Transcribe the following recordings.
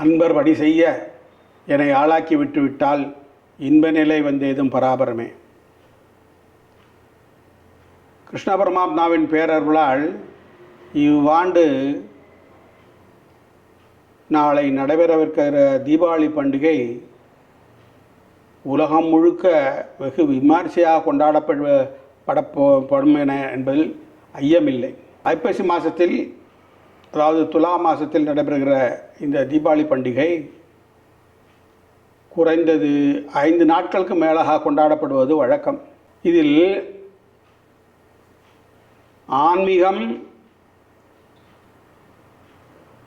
அன்பர் பணி செய்ய என்னை ஆளாக்கி விட்டுவிட்டால் இன்ப நிலை வந்தேதும் பராபரமே. கிருஷ்ண பரமாத்மாவின் பேரருளால் இவ்வாண்டு நாளை நடைபெறவிருக்கிற தீபாவளி பண்டிகை உலகம் முழுக்க வெகு விமர்சையாக கொண்டாடப்படும் என்பதில் ஐயமில்லை. ஐப்பசி மாதத்தில், அதாவது துலா மாதத்தில் நடைபெறுகிற இந்த தீபாவளி பண்டிகை குறைந்தது 5 நாட்களுக்கு மேலாக கொண்டாடப்படுவது வழக்கம். இதில் ஆன்மீகம்,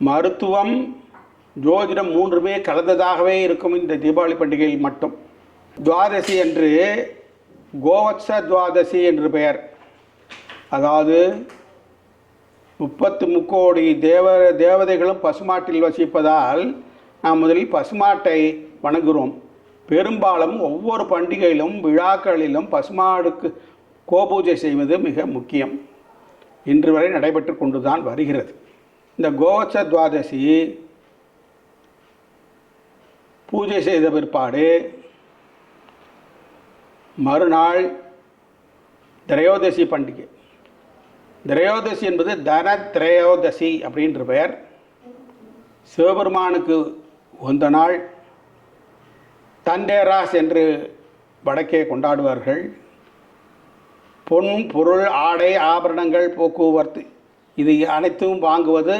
மருத்துவம், ஜோதிடம் 3மே கலந்ததாகவே இருக்கும். இந்த தீபாவளி பண்டிகையில் மட்டும் துவாதசி என்று கோவத்ச துவாதசி என்று பெயர். அதாவது 33 கோடி தேவதைகளும் பசுமாட்டில் வசிப்பதால் நாம் முதலில் பசுமாட்டை வணங்குகிறோம். பெரும்பாலும் ஒவ்வொரு பண்டிகையிலும் விழாக்களிலும் பசுமாடுக்கு கோபூஜை செய்வது மிக முக்கியம். இன்று வரை நடைபெற்று கொண்டுதான் வருகிறது. இந்த கோவத்ச துவாதசி பூஜை செய்த பிற்பாடு மறுநாள் திரையோதசி பண்டிகை. திரையோதசி என்பது தன திரையோதசி அப்படின்ற பெயர். சிவபெருமானுக்கு உகந்த நாள். தண்டேராஸ் என்று வடக்கே கொண்டாடுவார்கள். பொன், பொருள், ஆடை, ஆபரணங்கள், போக்குவரத்து இது அனைத்தும் வாங்குவது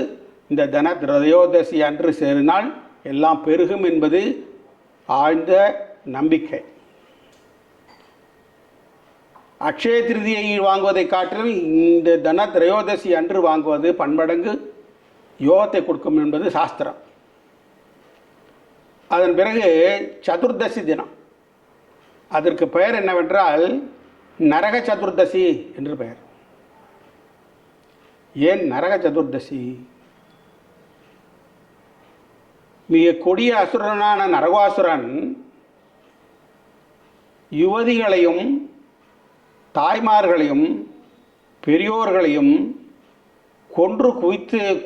இந்த தன திரையோதசி அன்று சேரினால் எல்லாம் பெருகும் என்பது ஆழ்ந்த நம்பிக்கை. அக்ஷய திருதியை வாங்குவதை காட்டிலும் இந்த தன திரையோதசி அன்று வாங்குவது பன்மடங்கு யோகத்தை கொடுக்கும் என்பது சாஸ்திரம். அதன் பிறகு சதுர்தசி தினம். அதற்கு பெயர் என்னவென்றால் நரக சதுர்தசி என்று பெயர். ஏன் நரக சதுர்தசி? மிக கொடிய அசுரனான நரகாசுரன் யுவதிகளையும் தாய்மார்களையும் பெரியோர்களையும் கொன்று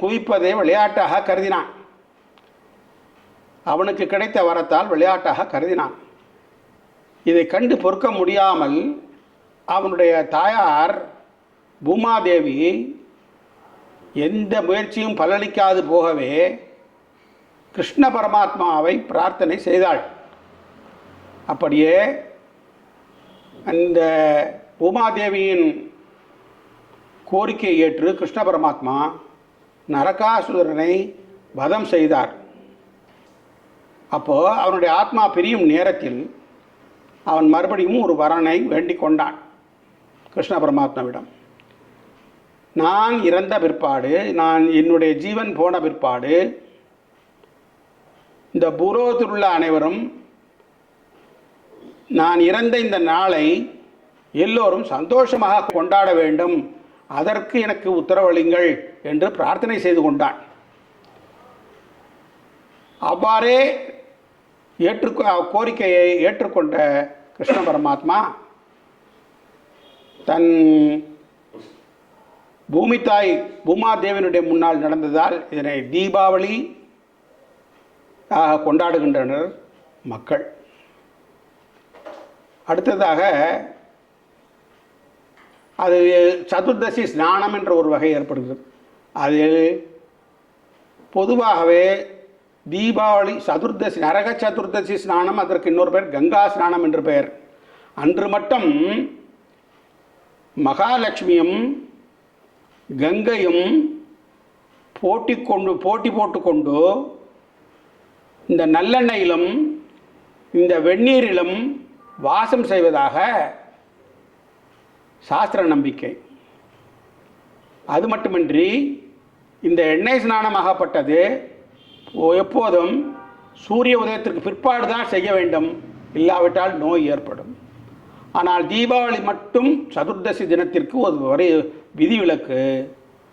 குவிப்பதை விளையாட்டாக கருதினான். அவனுக்கு கிடைத்த வரத்தால் விளையாட்டாக கருதினான். இதை கண்டு பொறுக்க முடியாமல் அவனுடைய தாயார் பூமாதேவி எந்த முயற்சியும் பலனளிக்காது போகவே கிருஷ்ண பரமாத்மாவை பிரார்த்தனை செய்தாள். அப்படியே அந்த பூமாதேவியின் கோரிக்கையை ஏற்று கிருஷ்ண பரமாத்மா நரகாசுரனை வதம் செய்தார். அப்போது அவனுடைய ஆத்மா பிரியும் நேரத்தில் அவன் மறுபடியும் ஒரு வரனை வேண்டிக் கொண்டான் கிருஷ்ண பரமாத்மாவிடம். நான் இறந்த பிற்பாடு, என்னுடைய ஜீவன் போன பிற்பாடு இந்த பூலோகத்தில் உள்ள அனைவரும் நான் இறந்த இந்த நாளை எல்லோரும் சந்தோஷமாக கொண்டாட வேண்டும், அதற்கு எனக்கு உத்தரவளிங்கள் என்று பிரார்த்தனை செய்து கொண்டான். அவ்வாறே கோரிக்கையை ஏற்றுக்கொண்ட கிருஷ்ண பரமாத்மா தன் பூமி தாய் பூமாதேவியினுடைய முன்னால் நடந்ததால் இதனை தீபாவளி கொண்டாடுகின்றனர் மக்கள். அடுத்ததாக அது சதுர்தசி ஸ்நானம் என்ற ஒரு வகை ஏற்படுகிறது. அதில் பொதுவாகவே தீபாவளி சதுர்தசி, நரக சதுர்தசி ஸ்நானம், அதற்கு இன்னொரு பெயர் கங்கா ஸ்நானம் என்று பெயர். அன்று மட்டும் மகாலட்சுமியும் கங்கையும் போட்டி போட்டுக்கொண்டு இந்த நல்லெண்ணெயிலும் இந்த வெந்நீரிலும் வாசம் செய்வதாக சாஸ்திர நம்பிக்கை. அது மட்டுமின்றி இந்த எண்ணெய் ஸ்நானமாகப்பட்டது எப்போதும் சூரிய உதயத்திற்கு பிற்பாடு தான் செய்ய வேண்டும், இல்லாவிட்டால் நோய் ஏற்படும். ஆனால் தீபாவளி மட்டும் சதுர்தசி தினத்திற்கு ஒரு விதிவிலக்கு.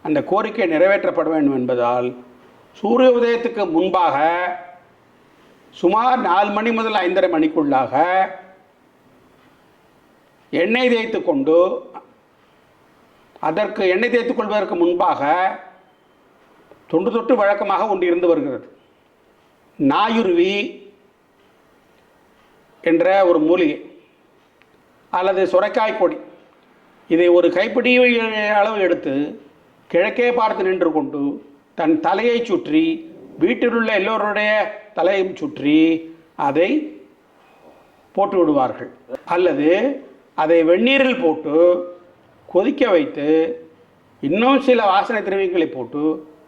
அந்த கோரிக்கை நிறைவேற்றப்பட வேண்டும் என்பதால் சூரிய உதயத்துக்கு முன்பாக சுமார் 4 மணி முதல் 5:30 மணிக்குள்ளாக எண்ணெய் தேய்த்து கொண்டு, அதற்கு எண்ணெய் தேய்த்து கொள்வதற்கு முன்பாக தொன்று தொட்டு வழக்கமாக ஒன்று இருந்து வருகிறது. நாயுருவி என்ற ஒரு மூலிகை அல்லது சுரைக்காய் கொடி, இதை ஒரு கைப்பிடி அளவு எடுத்து கிழக்கே பார்த்து நின்று கொண்டு தன் தலையை சுற்றி வீட்டிலுள்ள எல்லோருடைய தலையையும் சுற்றி அதை போட்டு விடுவார்கள். அல்லது அதை வெந்நீரில் போட்டு கொதிக்க வைத்து இன்னும் சில வாசனை திரவியங்களை போட்டு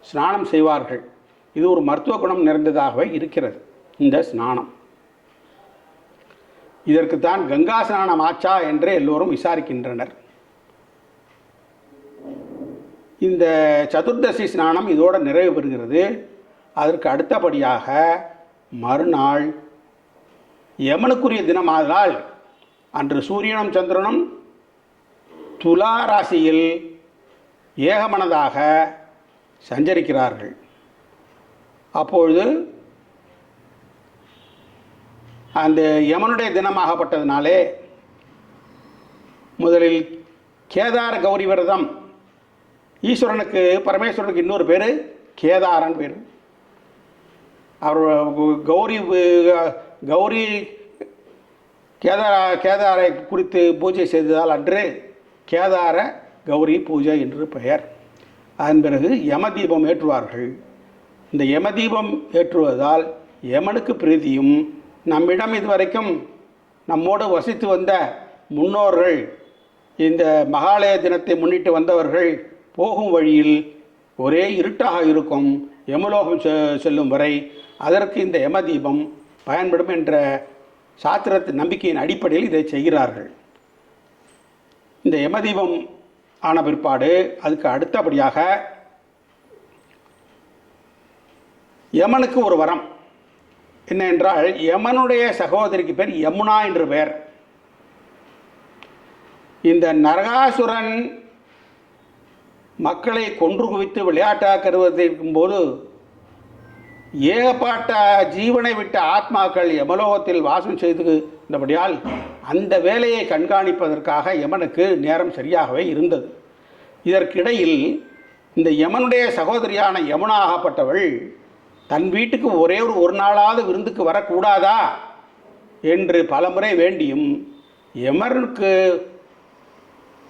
ஸ்நானம் செய்வார்கள். இது ஒரு மருத்துவ குணம் நிறைந்ததாகவே இருக்கிறது இந்த ஸ்நானம். இதற்குத்தான் கங்கா ஸ்நானம் ஆச்சா என்று எல்லோரும் விசாரிக்கின்றனர். இந்த சதுர்தசி ஸ்நானம் இதோடு நிறைவு பெறுகிறது. அதற்கு அடுத்தபடியாக மறுநாள் யமனுக்குரிய தினமாதலால் அன்று சூரியனும் சந்திரனும் துலா ராசியில் ஏகமனதாக சஞ்சரிக்கிறார்கள். அப்பொழுது அந்த யமனுடைய தினமாகப்பட்டதினாலே முதலில் கேதார கௌரி விரதம், ஈஸ்வரனுக்கு பரமேஸ்வரனுக்கு இன்னொரு பேர் கேதாரன் பேர். அவர் கௌரி கேதாரை குறித்து பூஜை செய்ததால் அன்று கேதார கௌரி பூஜை என்று பெயர். அதன் பிறகு யம தீபம் ஏற்றுவார்கள். இந்த யம தீபம் ஏற்றுவதால் யமனுக்கு பிரீதியும், நம்மிடம் இதுவரைக்கும் நம்மோடு வசித்து வந்த முன்னோர்கள், இந்த மகாலய தினத்தை முன்னிட்டு வந்தவர்கள் போகும் வழியில் ஒரே இருட்டாக இருக்கும், யமலோகம் செல்லும் வரை அதற்கு இந்த யம தீபம் பயன்படும் என்ற சாஸ்திரத்தின் நம்பிக்கையின் அடிப்படையில் இதை செய்கிறார்கள். இந்த யம தீபம் ஆன பிற்பாடு அதுக்கு அடுத்தபடியாக யமனுக்கு ஒரு வரம் என்ன என்றால், யமனுடைய சகோதரிக்கு பேர் யமுனா என்று பெயர். இந்த நரகாசுரன் மக்களை கொன்று குவித்து விளையாட்டாக கருவதற்கும் போது ஏகப்பட்ட ஜீவனை விட்ட ஆத்மாக்கள் யமலோகத்தில் வாசம் செய்து இருந்தபடியால் அந்த வேலையை கண்காணிப்பதற்காக யமனுக்கு நேரம் சரியாகவே இருந்தது. இதற்கிடையில் இந்த யமனுடைய சகோதரியான யமுனா ஆகப்பட்டவள் தன் வீட்டுக்கு ஒரே ஒரு நாளாவது விருந்துக்கு வரக்கூடாதா என்று பலமுறை வேண்டியும் யமனுக்கு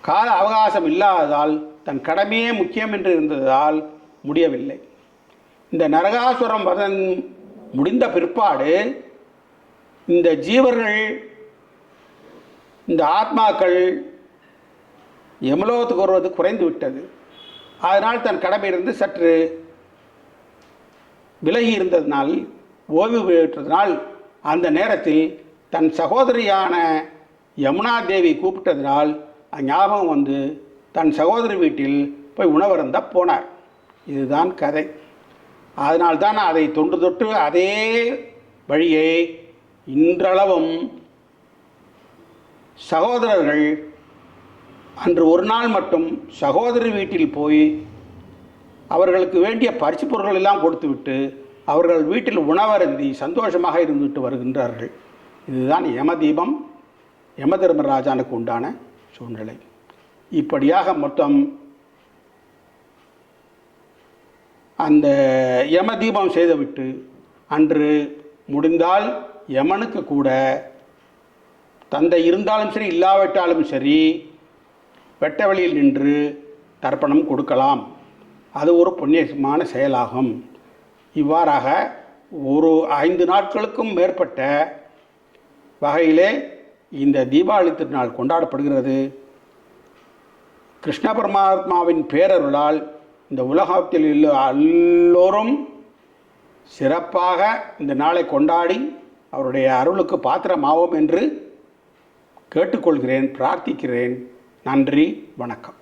கால அவகாசம் இல்லாததால், தன் கடமையே முக்கியம் என்று இருந்ததால் முடியவில்லை. இந்த நரகாசுரம் வதம் முடிந்த பிற்பாடு இந்த ஜீவர்கள், இந்த ஆத்மாக்கள் யமலோகத்துக்கு வருவது குறைந்து விட்டது. அதனால் தன் கடமையிலிருந்து சற்று விலகி இருந்ததினால், ஓய்வு பெற்றதினால், அந்த நேரத்தில் தன் சகோதரியான யமுனா தேவி கூப்பிட்டதினால் ஞாபகம் வந்து தன் சகோதரி வீட்டில் போய் உணவருந்த போனார். இதுதான் கதை. அதனால்தான் அதை தொன்று தொட்டு அதே வழியை இன்றளவும் சகோதரர்கள் அன்று ஒரு நாள் மட்டும் சகோதரி வீட்டில் போய் அவர்களுக்கு வேண்டிய பரிசு பொருட்கள் எல்லாம் கொடுத்துவிட்டு அவர்கள் வீட்டில் உணவருந்தி சந்தோஷமாக இருந்துவிட்டு வருகின்றார்கள். இதுதான் யமதீபம், யம தர்மராஜானுக்கு உண்டான சூழ்நிலை. இப்படியாக மொத்தம் அந்த யம தீபம் செய்துவிட்டு அன்று முடிந்தால் யமனுக்கு கூட தந்தை இருந்தாலும் சரி இல்லாவிட்டாலும் சரி வெட்ட வெளியில் நின்று தர்ப்பணம் கொடுக்கலாம். அது ஒரு புண்ணியமான செயலாகும். இவ்வாறாக ஒரு 5 நாட்களுக்கும் மேற்பட்ட வகையிலே இந்த தீபாவளி திருநாள் கொண்டாடப்படுகிறது. கிருஷ்ண பரமாத்மாவின் பேரருளால் இந்த உலகத்தில் எல்லோரும் சிறப்பாக இந்த நாளை கொண்டாடி அவருடைய அருளுக்கு பாத்திரமாவோம் என்று கேட்டுக்கொள்கிறேன், பிரார்த்திக்கிறேன். நன்றி, வணக்கம்.